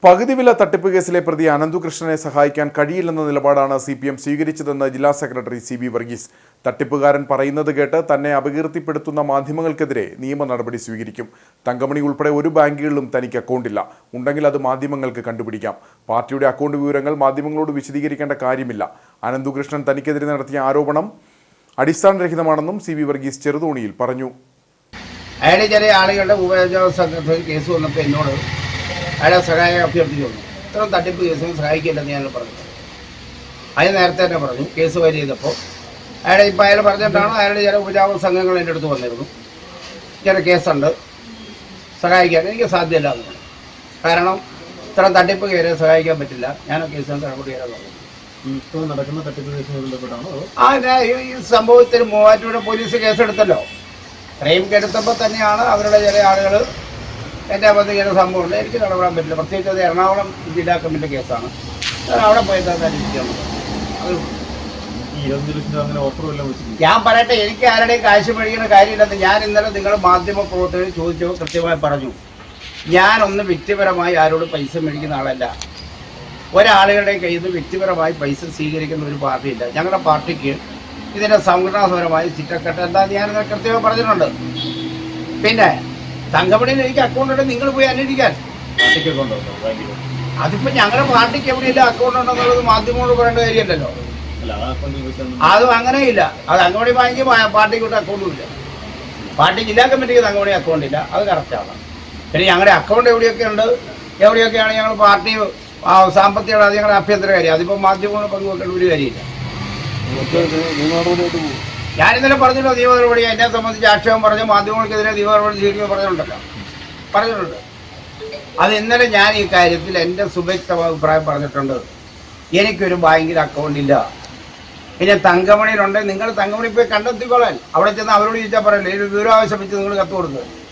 പകുതി വില തട്ടിപ്പ് കേസിലെ പ്രതി അനന്തുകൃഷ്ണനെ സഹായിക്കാൻ കഴിയില്ലെന്ന നിലപാടാണ് CPM സ്വീകരിച്ചതെന്ന് ജില്ലാ സെക്രട്ടറി CB വർഗീസ്. തട്ടിപ്പുകാരൻ പറയുന്നത് കേട്ട് തന്നെ അപകീർത്തിപ്പെടുത്തുന്ന മാധ്യമങ്ങൾക്കെതിരെ നിയമ നടപടി സ്വീകരിക്കും. തങ്കമണി ഉൾപ്പെടെ ഒരു ബാങ്കുകളിലും തനിക്ക് അക്കൗണ്ടില്ല. ഉണ്ടെങ്കിൽ അത് മാധ്യമങ്ങൾക്ക് കണ്ടുപിടിക്കാം. പാർട്ടിയുടെ അക്കൗണ്ട് വിവരങ്ങൾ മാധ്യമങ്ങളോട് വിശദീകരിക്കേണ്ട കാര്യമില്ല. അനന്തുകൃഷ്ണൻ തനിക്കെതിരെ നടത്തിയ ആരോപണം അടിസ്ഥാനരഹിതമാണെന്നും CB വർഗീസ് ചെറുതോണിയിൽ പറഞ്ഞു. അയാളെ ചില ആളുകളുടെ ഉപയോജന സംഘത്തിൽ കേസ് വന്നപ്പോൾ എന്നോട് അയാളെ സഹായം അഭ്യർത്ഥിച്ചു വന്നു. ഇത്തരം തട്ടിപ്പ് കേസിന് സഹായിക്കില്ലെന്ന് ഞാൻ പറഞ്ഞു. അതിന് നേരത്തെ തന്നെ പറഞ്ഞു. കേസ് ഫയൽ ചെയ്തപ്പോൾ അയാൾ പറഞ്ഞിട്ടാണ് അയാളുടെ ചില ഉപജാപക സംഘങ്ങൾ എൻ്റെ അടുത്ത് വന്നിരുന്നു. ചില കേസുണ്ട്, സഹായിക്കാൻ എനിക്ക് സാധ്യമല്ല എന്ന് പറഞ്ഞു. കാരണം ഇത്തരം തട്ടിപ്പ് കയറി സഹായിക്കാൻ പറ്റില്ല. ഞാൻ ആ കേസിന് നടപടി ചെയ്യാൻ പറഞ്ഞു. നടക്കുന്ന തട്ടിപ്പ് കേസുമായി ബന്ധപ്പെട്ടാണോ? ഈ സംഭവത്തിൽ മൂവാറ്റുപുഴ പോലീസ് കേസെടുത്തല്ലോ. ക്രൈം എടുത്തപ്പോൾ തന്നെയാണ് അവരുടെ ചില ആളുകൾ എൻ്റെ വന്ന് ഇങ്ങനെ സംഭവമുണ്ട്, എനിക്ക് നടപടാൻ പറ്റില്ല. പ്രത്യേകിച്ച് അത് എറണാകുളം ജില്ലാ കമ്മിറ്റി കേസാണ്. ഞാൻ അവിടെ പോയി തന്നിരിക്കുകയാണ്. ഞാൻ പറയട്ടെ, എനിക്ക് ആരുടെയും കാശ് മേടിക്കുന്ന കാര്യമില്ലെന്ന് ഞാൻ ഇന്നലെ നിങ്ങൾ മാധ്യമ പ്രവർത്തകർ ചോദിച്ചോ കൃത്യമായി പറഞ്ഞു. ഞാനൊന്ന് വ്യക്തിപരമായി ആരോട് പൈസ മേടിക്കുന്ന ആളല്ല. ഒരാളുകളുടെയും കയ്യിൽ നിന്ന് വ്യക്തിപരമായി പൈസ സ്വീകരിക്കുന്ന ഒരു പാർട്ടിയില്ല. ഞങ്ങളുടെ പാർട്ടിക്ക് ഇതിൻ്റെ സംഘടനാപരമായി ചിറ്റക്കെട്ട് എന്താണെന്ന് ഞാനിത് കൃത്യമായി പറഞ്ഞിട്ടുണ്ട്. പിന്നെ തങ്കമണിയിൽ എനിക്ക് അക്കൗണ്ട് ഉണ്ട്, നിങ്ങൾ പോയി അന്വേഷിക്കാൻ. അതിപ്പോൾ ഞങ്ങളുടെ പാർട്ടിക്ക് എവിടെയില്ല അക്കൗണ്ട് ഉണ്ടെന്നുള്ളത് മാധ്യമങ്ങളോട് പറയേണ്ട കാര്യമല്ലല്ലോ. അതും അങ്ങനെയില്ല. അത് തങ്കമണി ബാങ്കിൽ പാർട്ടിക്ക് വിട്ട് അക്കൗണ്ടും ഇല്ല. പാർട്ടി ജില്ലാ കമ്മിറ്റിക്ക് തങ്കമണി അക്കൗണ്ട് ഇല്ല, അത് കറക്റ്റാണ്. പിന്നെ ഞങ്ങളുടെ അക്കൗണ്ട് എവിടെയൊക്കെയാണ് ഞങ്ങൾ പാർട്ടി സാമ്പത്തികമാണ്, അത് ഞങ്ങളുടെ ആഭ്യന്തര കാര്യം. അതിപ്പോൾ മാധ്യമങ്ങൾ പങ്കുവെക്കേണ്ട ഒരു കാര്യമില്ല. ഞാൻ ഇന്നലെ പറഞ്ഞല്ലോ നിയമ നടപടി. എന്നെ സംബന്ധിച്ച് ആക്ഷേപം പറഞ്ഞ് മാധ്യമങ്ങൾക്കെതിരെ നിയമ നടപടി സ്വീകരിക്കുമ്പോൾ പറഞ്ഞിട്ടുണ്ട്. അത് ഇന്നലെ ഞാൻ ഈ കാര്യത്തിൽ എൻ്റെ സുവ്യക്തമായ അഭിപ്രായം പറഞ്ഞിട്ടുണ്ട്. എനിക്കൊരു ബാങ്കിൽ അക്കൗണ്ട് ഇല്ല. പിന്നെ തങ്കമണിയിലുണ്ട്, നിങ്ങൾ തങ്കമണി പോയി കണ്ടെത്തിക്കോളാൻ. അവിടെ ചെന്ന് അവരോട് ചോദിച്ചാൽ പറയല്ലേ, ഇത് വിവരം ആവശ്യപ്പെട്ട് നിങ്ങൾ കത്ത് കൊടുക്കുക.